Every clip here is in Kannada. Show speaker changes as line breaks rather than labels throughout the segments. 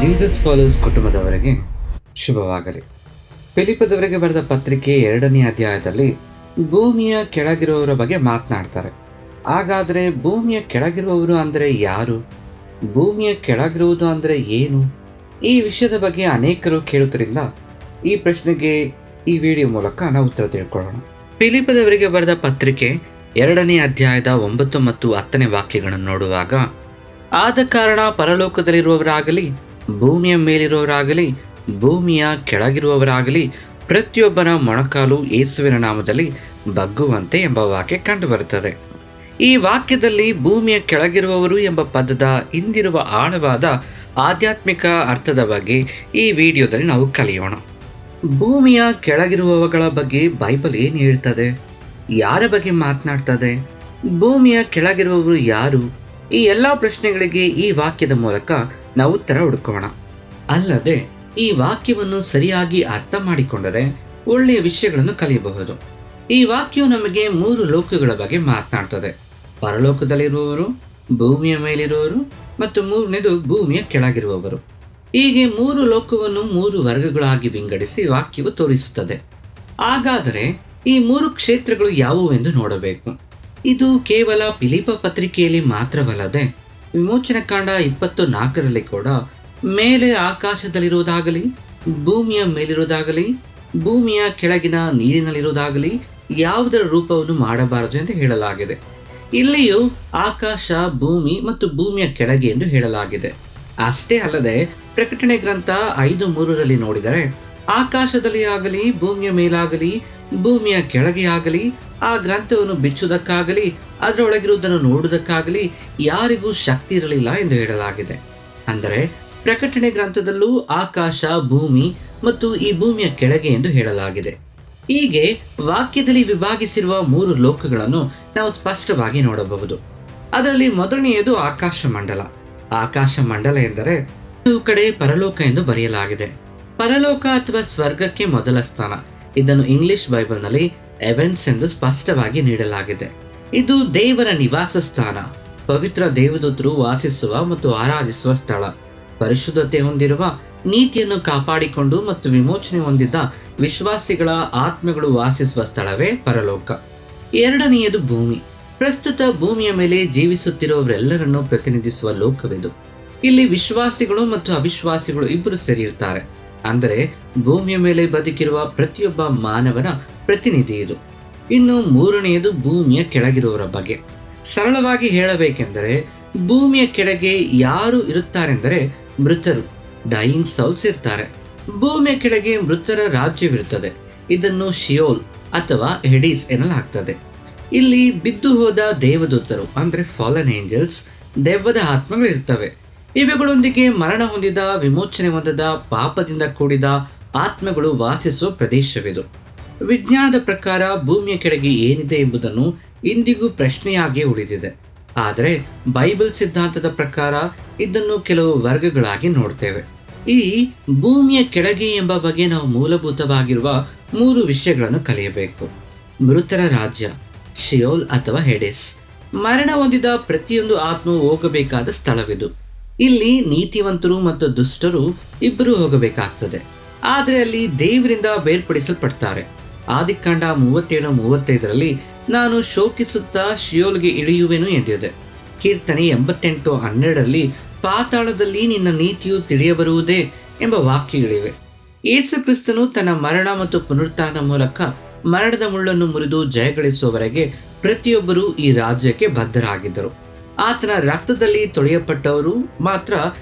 ಜೀಸಸ್ ಫಾಲೋಸ್ ಕುಟುಂಬದವರಿಗೆ ಶುಭವಾಗಲಿ. ಫಿಲಿಪ್ಪದವರಿಗೆ ಬರೆದ ಪತ್ರಿಕೆ 2ನೇ ಅಧ್ಯಾಯದಲ್ಲಿ ಭೂಮಿಯ ಕೆಳಗಿರುವವರ ಬಗ್ಗೆ ಮಾತನಾಡ್ತಾರೆ. ಹಾಗಾದರೆ ಭೂಮಿಯ ಕೆಳಗಿರುವವರು ಅಂದರೆ ಯಾರು? ಭೂಮಿಯ ಕೆಳಗಿರುವುದು ಅಂದರೆ ಏನು? ಈ ವಿಷಯದ ಬಗ್ಗೆ ಅನೇಕರು ಕೇಳುವುದರಿಂದ ಈ ಪ್ರಶ್ನೆಗೆ ಈ ವಿಡಿಯೋ ಮೂಲಕ ನಾವು ಉತ್ತರ ತಿಳ್ಕೊಳ್ಳೋಣ. ಫಿಲಿಪ್ಪದವರಿಗೆ ಬರೆದ ಪತ್ರಿಕೆ 2ನೇ ಅಧ್ಯಾಯದ 9 ಮತ್ತು 10ನೇ ವಾಕ್ಯಗಳನ್ನು ನೋಡುವಾಗ, ಆದ ಕಾರಣ ಪರಲೋಕದಲ್ಲಿರುವವರಾಗಲಿ, ಭೂಮಿಯ ಮೇಲಿರುವವರಾಗಲಿ, ಭೂಮಿಯ ಕೆಳಗಿರುವವರಾಗಲಿ ಪ್ರತಿಯೊಬ್ಬನ ಮೊಣಕಾಲು ಯೇಸುವಿನ ನಾಮದಲ್ಲಿ ಬಗ್ಗುವಂತೆ ಎಂಬ ವಾಕ್ಯ ಕಂಡುಬರುತ್ತದೆ. ಈ ವಾಕ್ಯದಲ್ಲಿ ಭೂಮಿಯ ಕೆಳಗಿರುವವರು ಎಂಬ ಪದದ ಹಿಂದಿರುವ ಆಳವಾದ ಆಧ್ಯಾತ್ಮಿಕ ಅರ್ಥದ ಬಗ್ಗೆ ಈ ವಿಡಿಯೋದಲ್ಲಿ ನಾವು ಕಲಿಯೋಣ. ಭೂಮಿಯ ಕೆಳಗಿರುವವುಗಳ ಬಗ್ಗೆ ಬೈಬಲ್ ಏನು ಹೇಳ್ತದೆ? ಯಾರ ಬಗ್ಗೆ ಮಾತನಾಡ್ತದೆ? ಭೂಮಿಯ ಕೆಳಗಿರುವವರು ಯಾರು? ಈ ಎಲ್ಲ ಪ್ರಶ್ನೆಗಳಿಗೆ ಈ ವಾಕ್ಯದ ಮೂಲಕ ನಾವು ಉತ್ತರ ಹುಡುಕೋಣ. ಅಲ್ಲದೆ ಈ ವಾಕ್ಯವನ್ನು ಸರಿಯಾಗಿ ಅರ್ಥ ಮಾಡಿಕೊಂಡರೆ ಒಳ್ಳೆಯ ವಿಷಯಗಳನ್ನು ಕಲಿಯಬಹುದು. ಈ ವಾಕ್ಯವು ನಮಗೆ 3 ಲೋಕಗಳ ಬಗ್ಗೆ ಮಾತನಾಡ್ತದೆ: ಪರಲೋಕದಲ್ಲಿರುವವರು, ಭೂಮಿಯ ಮೇಲಿರುವವರು ಮತ್ತು 3ನೇದು ಭೂಮಿಯ ಕೆಳಗಿರುವವರು. ಹೀಗೆ 3 ಲೋಕವನ್ನು 3 ವರ್ಗಗಳಾಗಿ ವಿಂಗಡಿಸಿ ವಾಕ್ಯವು ತೋರಿಸುತ್ತದೆ. ಹಾಗಾದರೆ ಈ 3 ಕ್ಷೇತ್ರಗಳು ಯಾವುವು ಎಂದು ನೋಡಬೇಕು. ಇದು ಕೇವಲ ಫಿಲಿಪ್ಪ ಪತ್ರಿಕೆಯಲ್ಲಿ ಮಾತ್ರವಲ್ಲದೆ ವಿಮೋಚನಕಾಂಡ 24ರಲ್ಲಿ ಕೂಡ ಮೇಲೆ ಆಕಾಶದಲ್ಲಿರುವುದಾಗಲಿ, ಭೂಮಿಯ ಮೇಲಿರುವುದಾಗಲಿ, ಭೂಮಿಯ ಕೆಳಗಿನ ನೀರಿನಲ್ಲಿರುವುದಾಗಲಿ ಯಾವುದರ ರೂಪವನ್ನು ಮಾಡಬಾರದು ಎಂದು ಹೇಳಲಾಗಿದೆ. ಇಲ್ಲಿಯೂ ಆಕಾಶ, ಭೂಮಿ ಮತ್ತು ಭೂಮಿಯ ಕೆಳಗೆ ಎಂದು ಹೇಳಲಾಗಿದೆ. ಅಷ್ಟೇ ಅಲ್ಲದೆ ಪ್ರಕಟಣೆ ಗ್ರಂಥ 5:3ರಲ್ಲಿ ನೋಡಿದರೆ, ಆಕಾಶದಲ್ಲಿ ಆಗಲಿ, ಭೂಮಿಯ ಮೇಲಾಗಲಿ, ಭೂಮಿಯ ಕೆಳಗೆ ಆಗಲಿ ಆ ಗ್ರಂಥವನ್ನು ಬಿಚ್ಚುವುದಕ್ಕಾಗಲಿ ಅದರೊಳಗಿರುವುದನ್ನು ನೋಡುವುದಕ್ಕಾಗಲಿ ಯಾರಿಗೂ ಶಕ್ತಿ ಇರಲಿಲ್ಲ ಎಂದು ಹೇಳಲಾಗಿದೆ. ಅಂದರೆ ಪ್ರಕಟಣೆ ಗ್ರಂಥದಲ್ಲೂ ಆಕಾಶ, ಭೂಮಿ ಮತ್ತು ಈ ಭೂಮಿಯ ಕೆಳಗೆ ಎಂದು ಹೇಳಲಾಗಿದೆ. ಹೀಗೆ ವಾಕ್ಯದಲ್ಲಿ ವಿಭಾಗಿಸಿರುವ 3 ಲೋಕಗಳನ್ನು ನಾವು ಸ್ಪಷ್ಟವಾಗಿ ನೋಡಬಹುದು. ಅದರಲ್ಲಿ ಮೊದಲನೆಯದು ಆಕಾಶ ಮಂಡಲ. ಆಕಾಶ ಮಂಡಲ ಎಂದರೆ ಕೆಲವು ಕಡೆ ಪರಲೋಕ ಎಂದು ಬರೆಯಲಾಗಿದೆ. ಪರಲೋಕ ಅಥವಾ ಸ್ವರ್ಗಕ್ಕೆ ಮೊದಲ ಸ್ಥಾನ. ಇದನ್ನು ಇಂಗ್ಲಿಷ್ ಬೈಬಲ್ನಲ್ಲಿ ಎವೆನ್ಸ್ ಎಂದು ಸ್ಪಷ್ಟವಾಗಿ ನೀಡಲಾಗಿದೆ. ಇದು ದೇವರ ನಿವಾಸ ಸ್ಥಾನ, ಪವಿತ್ರ ದೇವದೂತರು ವಾಸಿಸುವ ಮತ್ತು ಆರಾಧಿಸುವ ಸ್ಥಳ, ಪರಿಶುದ್ಧತೆ ಹೊಂದಿರುವ, ನೀತಿಯನ್ನು ಕಾಪಾಡಿಕೊಂಡು ಮತ್ತು ವಿಮೋಚನೆ ಹೊಂದಿದ್ದ ವಿಶ್ವಾಸಿಗಳ ಆತ್ಮಗಳು ವಾಸಿಸುವ ಸ್ಥಳವೇ ಪರಲೋಕ. 2ನೆಯದು ಭೂಮಿ. ಪ್ರಸ್ತುತ ಭೂಮಿಯ ಮೇಲೆ ಜೀವಿಸುತ್ತಿರುವವರೆಲ್ಲರನ್ನು ಪ್ರತಿನಿಧಿಸುವ ಲೋಕವಿದು. ಇಲ್ಲಿ ವಿಶ್ವಾಸಿಗಳು ಮತ್ತು ಅವಿಶ್ವಾಸಿಗಳು ಇಬ್ಬರು ಸೇರಿರ್ತಾರೆ. ಅಂದರೆ ಭೂಮಿಯ ಮೇಲೆ ಬದುಕಿರುವ ಪ್ರತಿಯೊಬ್ಬ ಮಾನವನ ಪ್ರತಿನಿಧಿ ಇದು. ಇನ್ನು 3ನೆಯದು ಭೂಮಿಯ ಕೆಳಗಿರುವವರ ಬಗ್ಗೆ. ಸರಳವಾಗಿ ಹೇಳಬೇಕೆಂದರೆ ಭೂಮಿಯ ಕೆಳಗೆ ಯಾರು ಇರುತ್ತಾರೆಂದರೆ ಮೃತರು, ಡೈಯಿಂಗ್ ಸೌಲ್ಸ್ ಇರ್ತಾರೆ. ಭೂಮಿಯ ಕೆಳಗೆ ಮೃತರ ರಾಜ್ಯವಿರುತ್ತದೆ. ಇದನ್ನು ಶಿಯೋಲ್ ಅಥವಾ ಹೆಡೀಸ್ ಎನ್ನಲಾಗ್ತದೆ. ಇಲ್ಲಿ ಬಿದ್ದು ಹೋದ ದೇವದೂತರು ಅಂದರೆ ಫಾಲನ್ ಏಂಜಲ್ಸ್, ದೆವ್ವದ ಆತ್ಮಗಳು ಇರ್ತವೆ. ಇವುಗಳೊಂದಿಗೆ ಮರಣ ಹೊಂದಿದ, ವಿಮೋಚನೆ ಹೊಂದದ, ಪಾಪದಿಂದ ಕೂಡಿದ ಆತ್ಮಗಳು ವಾಸಿಸುವ ಪ್ರದೇಶವಿದು. ವಿಜ್ಞಾನದ ಪ್ರಕಾರ ಭೂಮಿಯ ಕೆಳಗೆ ಏನಿದೆ ಎಂಬುದನ್ನು ಇಂದಿಗೂ ಪ್ರಶ್ನೆಯಾಗಿ ಉಳಿದಿದೆ. ಆದರೆ ಬೈಬಲ್ ಸಿದ್ಧಾಂತದ ಪ್ರಕಾರ ಇದನ್ನು ಕೆಲವು ವರ್ಗಗಳಾಗಿ ನೋಡ್ತೇವೆ. ಈ ಭೂಮಿಯ ಕೆಳಗೆ ಎಂಬ ಬಗ್ಗೆ ನಾವು ಮೂಲಭೂತವಾಗಿರುವ 3 ವಿಷಯಗಳನ್ನು ಕಲಿಯಬೇಕು. ಮೃತರ ರಾಜ್ಯ, ಶಿಯೋಲ್ ಅಥವಾ ಹೆಡೇಸ್. ಮರಣ ಹೊಂದಿದ ಪ್ರತಿಯೊಂದು ಆತ್ಮವು ಹೋಗಬೇಕಾದ ಸ್ಥಳವಿದು. ಇಲ್ಲಿ ನೀತಿವಂತರು ಮತ್ತು ದುಷ್ಟರು ಇಬ್ಬರು ಹೋಗಬೇಕಾಗ್ತದೆ. ಆದರೆ ಅಲ್ಲಿ ದೇವರಿಂದ ಬೇರ್ಪಡಿಸಲ್ಪಡ್ತಾರೆ. ಆದಿಕಾಂಡ 37:35ರಲ್ಲಿ ನಾನು ಶೋಕಿಸುತ್ತಾ ಶಿಯೋಲ್ಗೆ ಇಳಿಯುವೆನು ಎಂದಿದೆ. ಕೀರ್ತನೆ 88:12ರಲ್ಲಿ ಪಾತಾಳದಲ್ಲಿ ನಿನ್ನ ನೀತಿಯು ತಿಳಿಯಬರುವುದೇ ಎಂಬ ವಾಕ್ಯಗಳಿವೆ. ಯೇಸು ಕ್ರಿಸ್ತನು ತನ್ನ ಮರಣ ಮತ್ತು ಪುನರುತ್ಥಾನದ ಮೂಲಕ ಮರಣದ ಮುಳ್ಳನ್ನು ಮುರಿದು ಜಯಗಳಿಸುವವರೆಗೆ ಪ್ರತಿಯೊಬ್ಬರೂ ಈ ರಾಜ್ಯಕ್ಕೆ ಬದ್ಧರಾಗಿದ್ದರು. ಆತನ ರಕ್ತದಲ್ಲಿ ತೊಳೆಯಲ್ಪಟ್ಟವರು ಮಾತ್ರ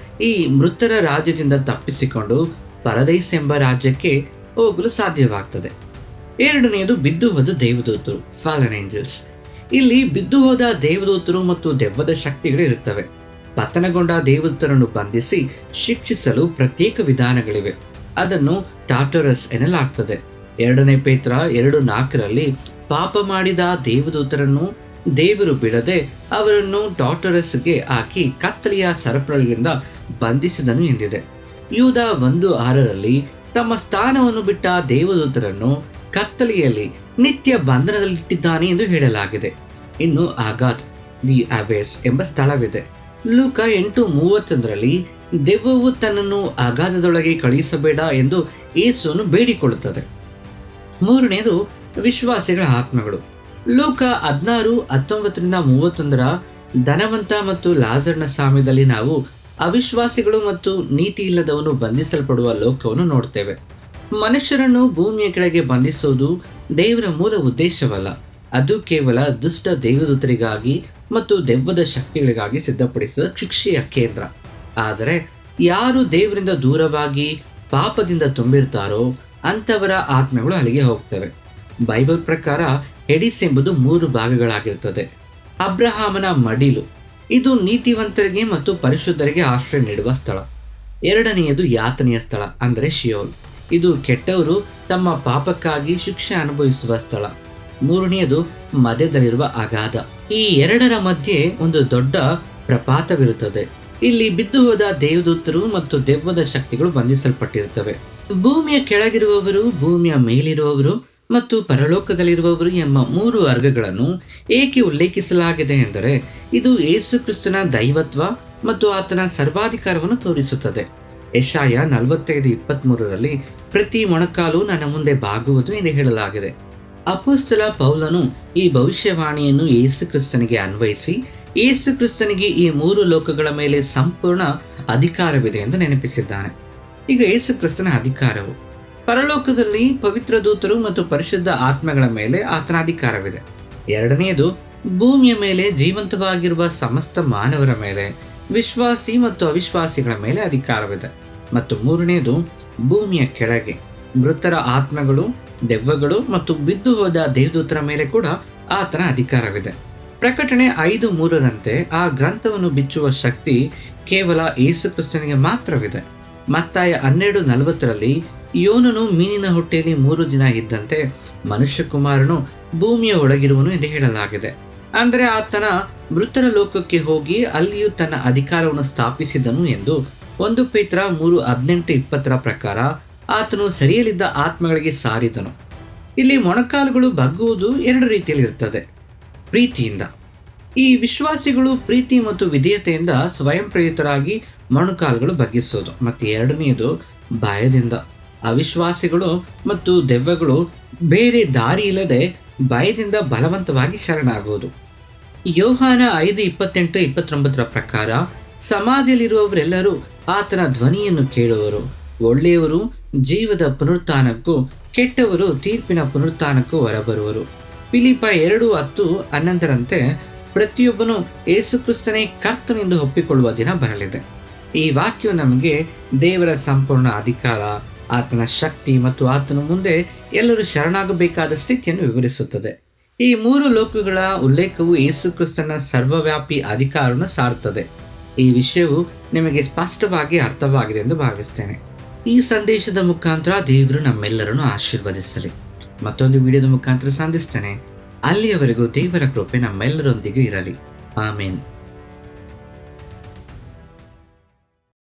ಈ ಮೃತರ ರಾಜ್ಯದಿಂದ ತಪ್ಪಿಸಿಕೊಂಡು ಪರದೈಸ್ ಎಂಬ ರಾಜ್ಯಕ್ಕೆ ಹೋಗಲು ಸಾಧ್ಯವಾಗ್ತದೆ. 2ನೆಯದು ಬಿದ್ದು ಹೋದ ದೇವದೂತರು, ಫಾಲನ್ ಏಂಜಲ್ಸ್. ಇಲ್ಲಿ ಬಿದ್ದು ಹೋದ ದೇವದೂತರು ಮತ್ತು ದೆವ್ವದ ಶಕ್ತಿಗಳು ಇರುತ್ತವೆ. ಪತನಗೊಂಡ ದೇವದೂತರನ್ನು ಬಂಧಿಸಿ ಶಿಕ್ಷಿಸಲು ಪ್ರತ್ಯೇಕ ವಿಧಾನಗಳಿವೆ. ಅದನ್ನು ಟಾರ್ಟರಸ್ ಎನ್ನಲಾಗ್ತದೆ. 2ನೇ ಪೇತ್ರ 2:4ರಲ್ಲಿ ಪಾಪ ಮಾಡಿದ ದೇವದೂತರನ್ನು ದೇವರು ಬಿಡದೆ ಅವರನ್ನು ಟಾರ್ಟರಸ್ಗೆ ಹಾಕಿ ಕತ್ತಲೆಯ ಸರಪಳಿಗಳಿಂದ ಬಂಧಿಸಿದನು ಎಂದಿದೆ. ಯೂದ 1:6ರಲ್ಲಿ ತಮ್ಮ ಸ್ಥಾನವನ್ನು ಬಿಟ್ಟ ದೇವದೂತರನ್ನು ಕತ್ತಲೆಯಲ್ಲಿ ನಿತ್ಯ ಬಂಧನದಲ್ಲಿಟ್ಟಿದ್ದಾನೆ ಎಂದು ಹೇಳಲಾಗಿದೆ. ಇನ್ನು ಆಗಾತ್, ದಿ ಅಬೇಸ್ ಎಂಬ ಸ್ಥಳವಿದೆ. ಲೂಕ 8:31ರಲ್ಲಿ ದೆವ್ವವು ತನ್ನನ್ನು ಅಗಾಧದೊಳಗೆ ಕಳುಹಿಸಬೇಡ ಎಂದು ಯೇಸುವನ್ನು ಬೇಡಿಕೊಳ್ಳುತ್ತದೆ. ಮೂರನೆಯದು ವಿಶ್ವಾಸಿಗಳ ಆತ್ಮಗಳು. ಲೂಕ 16:19-31 ಧನವಂತ ಮತ್ತು ಲಾಜರ್ನ ಸಾಮ್ಯದಲ್ಲಿ ನಾವು ಅವಿಶ್ವಾಸಿಗಳು ಮತ್ತು ನೀತಿ ಇಲ್ಲದವನು ಬಂಧಿಸಲ್ಪಡುವ ಲೋಕವನ್ನು ನೋಡ್ತೇವೆ. ಮನುಷ್ಯರನ್ನು ಭೂಮಿಯ ಕೆಳಗೆ ಬಂಧಿಸುವುದು ದೇವರ ಮೂಲ ಉದ್ದೇಶವಲ್ಲ. ಅದು ಕೇವಲ ದುಷ್ಟ ದೇವದೂತರಿಗಾಗಿ ಮತ್ತು ದೆವ್ವದ ಶಕ್ತಿಗಳಿಗಾಗಿ ಸಿದ್ಧಪಡಿಸಿದ ಶಿಕ್ಷೆಯ ಕೇಂದ್ರ. ಆದರೆ ಯಾರು ದೇವರಿಂದ ದೂರವಾಗಿ ಪಾಪದಿಂದ ತುಂಬಿರ್ತಾರೋ ಅಂಥವರ ಆತ್ಮಗಳು ಅಲ್ಲಿಗೆ ಹೋಗ್ತವೆ. ಬೈಬಲ್ ಪ್ರಕಾರ ಹೆಡಿಸ್ ಎಂಬುದು 3 ಭಾಗಗಳಾಗಿರ್ತದೆ. ಅಬ್ರಹಾಮನ ಮಡಿಲು, ಇದು ನೀತಿವಂತರಿಗೆ ಮತ್ತು ಪರಿಶುದ್ಧರಿಗೆ ಆಶ್ರಯ ನೀಡುವ ಸ್ಥಳ. ಎರಡನೆಯದು ಯಾತನೆಯ ಸ್ಥಳ, ಅಂದರೆ ಶಿಯೋಲ್. ಇದು ಕೆಟ್ಟವರು ತಮ್ಮ ಪಾಪಕ್ಕಾಗಿ ಶಿಕ್ಷೆ ಅನುಭವಿಸುವ ಸ್ಥಳ. ಮೂರನೆಯದು ಮಧ್ಯದಲ್ಲಿರುವ ಅಗಾಧ. ಈ ಎರಡರ ಮಧ್ಯೆ ಒಂದು ದೊಡ್ಡ ಪ್ರಪಾತವಿರುತ್ತದೆ. ಇಲ್ಲಿ ಬಿದ್ದು ಹೋದ ದೇವದೂತರು ಮತ್ತು ದೆವ್ವದ ಶಕ್ತಿಗಳು ಬಂಧಿಸಲ್ಪಟ್ಟಿರುತ್ತವೆ. ಭೂಮಿಯ ಕೆಳಗಿರುವವರು, ಭೂಮಿಯ ಮೇಲಿರುವವರು ಮತ್ತು ಪರಲೋಕದಲ್ಲಿರುವವರು ಎಂಬ 3 ವರ್ಗಗಳನ್ನು ಏಕೆ ಉಲ್ಲೇಖಿಸಲಾಗಿದೆ ಎಂದರೆ ಇದು ಯೇಸು ಕ್ರಿಸ್ತನ ದೈವತ್ವ ಮತ್ತು ಆತನ ಸರ್ವಾಧಿಕಾರವನ್ನು ತೋರಿಸುತ್ತದೆ. ಯೆಶಾಯ 45:23ರಲ್ಲಿ ಪ್ರತಿ ಮೊಣಕಾಲು ನನ್ನ ಮುಂದೆ ಬಾಗುವುದು ಎಂದು ಹೇಳಲಾಗಿದೆ. ಅಪೊಸ್ತಲ ಪೌಲನು ಈ ಭವಿಷ್ಯವಾಣಿಯನ್ನು ಯೇಸು ಕ್ರಿಸ್ತನಿಗೆ ಅನ್ವಯಿಸಿ ಯೇಸು ಕ್ರಿಸ್ತನಿಗೆ ಈ 3 ಲೋಕಗಳ ಮೇಲೆ ಸಂಪೂರ್ಣ ಅಧಿಕಾರವಿದೆ ಎಂದು ನೆನಪಿಸಿದ್ದಾನೆ. ಈಗ ಯೇಸು ಕ್ರಿಸ್ತನ ಅಧಿಕಾರವು ಪರಲೋಕದಲ್ಲಿ ಪವಿತ್ರ ದೂತರು ಮತ್ತು ಪರಿಶುದ್ಧ ಆತ್ಮಗಳ ಮೇಲೆ ಆತನ ಅಧಿಕಾರವಿದೆ. ಎರಡನೆಯದು ಭೂಮಿಯ ಮೇಲೆ ಜೀವಂತವಾಗಿರುವ ಸಮಸ್ತ ಮಾನವರ ಮೇಲೆ, ವಿಶ್ವಾಸಿ ಮತ್ತು ಅವಿಶ್ವಾಸಿಗಳ ಮೇಲೆ ಅಧಿಕಾರವಿದೆ. ಮತ್ತು ಮೂರನೆಯದು ಭೂಮಿಯ ಕೆಳಗೆ ಮೃತರ ಆತ್ಮಗಳು, ದೆವ್ವಗಳು ಮತ್ತು ಬಿದ್ದು ಹೋದ ದೇವದೂತರ ಮೇಲೆ ಕೂಡ ಆತನ ಅಧಿಕಾರವಿದೆ. ಪ್ರಕಟಣೆ 5:3ರಂತೆ ಆ ಗ್ರಂಥವನ್ನು ಬಿಚ್ಚುವ ಶಕ್ತಿ ಕೇವಲ ಯೇಸು ಕ್ರಿಸ್ತನಿಗೆ ಮಾತ್ರವಿದೆ. ಮತ್ತಾಯ 12:40ರಲ್ಲಿ ಯೋನನು ಮೀನಿನ ಹೊಟ್ಟೆಯಲ್ಲಿ 3 ದಿನ ಇದ್ದಂತೆ ಮನುಷ್ಯಕುಮಾರನು ಭೂಮಿಯ ಒಳಗಿರುವನು ಎಂದು ಹೇಳಲಾಗಿದೆ. ಅಂದರೆ ಆತನ ಮೃತರ ಲೋಕಕ್ಕೆ ಹೋಗಿ ಅಲ್ಲಿಯೂ ತನ್ನ ಅಧಿಕಾರವನ್ನು ಸ್ಥಾಪಿಸಿದನು ಎಂದು 1 ಪೇತ್ರ 3:18-20 ಪ್ರಕಾರ ಆತನು ಸರಿಯಲಿದ್ದ ಆತ್ಮಗಳಿಗೆ ಸಾರಿದನು. ಇಲ್ಲಿ ಮೊಣಕಾಲುಗಳು ಬಗ್ಗುವುದು 2 ರೀತಿಯಲ್ಲಿ ಇರ್ತದೆ. ಪ್ರೀತಿಯಿಂದ, ಈ ವಿಶ್ವಾಸಿಗಳು ಪ್ರೀತಿ ಮತ್ತು ವಿಧೇಯತೆಯಿಂದ ಸ್ವಯಂ ಪ್ರೇರಿತರಾಗಿ ಮೊಣಕಾಲುಗಳು ಬಗ್ಗಿಸೋದು. ಮತ್ತು ಎರಡನೆಯದು ಭಯದಿಂದ, ಅವಿಶ್ವಾಸಿಗಳು ಮತ್ತು ದೆವ್ವಗಳು ಬೇರೆ ದಾರಿ ಇಲ್ಲದೆ ಭಯದಿಂದ ಬಲವಂತವಾಗಿ ಶರಣಾಗುವುದು. ಯೋಹಾನ 5:28-29 ಪ್ರಕಾರ ಸಮಾಧಿಯಲ್ಲಿರುವವರೆಲ್ಲರೂ ಆತನ ಧ್ವನಿಯನ್ನು ಕೇಳುವರು. ಒಳ್ಳೆಯವರು ಜೀವದ ಪುನರುತ್ಥಾನಕ್ಕೂ ಕೆಟ್ಟವರು ತೀರ್ಪಿನ ಪುನರುತ್ಥಾನಕ್ಕೂ ಹೊರಬರುವರು. ಫಿಲಿಪ್ಪ 2:10-11ರಂತೆ ಪ್ರತಿಯೊಬ್ಬನು ಯೇಸು ಕ್ರಿಸ್ತನೇ ಕರ್ತನು ಎಂದು ಒಪ್ಪಿಕೊಳ್ಳುವ ದಿನ ಬರಲಿದೆ. ಈ ವಾಕ್ಯವು ನಮಗೆ ದೇವರ ಸಂಪೂರ್ಣ ಅಧಿಕಾರ, ಆತನ ಶಕ್ತಿ ಮತ್ತು ಆತನ ಮುಂದೆ ಎಲ್ಲರೂ ಶರಣಾಗಬೇಕಾದ ಸ್ಥಿತಿಯನ್ನು ವಿವರಿಸುತ್ತದೆ. ಈ 3 ಲೋಕಗಳ ಉಲ್ಲೇಖವು ಯೇಸು ಕ್ರಿಸ್ತನ ಸರ್ವವ್ಯಾಪಿ ಅಧಿಕಾರವನ್ನು ಸಾರುತ್ತದೆ. ಈ ವಿಷಯವು ನಿಮಗೆ ಸ್ಪಷ್ಟವಾಗಿ ಅರ್ಥವಾಗಿದೆ ಎಂದು ಭಾವಿಸ್ತೇನೆ. ಈ ಸಂದೇಶದ ಮುಖಾಂತರ ದೇವರು ನಮ್ಮೆಲ್ಲರನ್ನು ಆಶೀರ್ವದಿಸಲಿ. ಮತ್ತೊಂದು ವಿಡಿಯೋದ ಮುಖಾಂತರ ಸಂಧಿಸ್ತೇನೆ. ಅಲ್ಲಿಯವರೆಗೂ ದೇವರ ಕೃಪೆ ನಮ್ಮೆಲ್ಲರೊಂದಿಗೆ ಇರಲಿ. ಆಮೇನ್.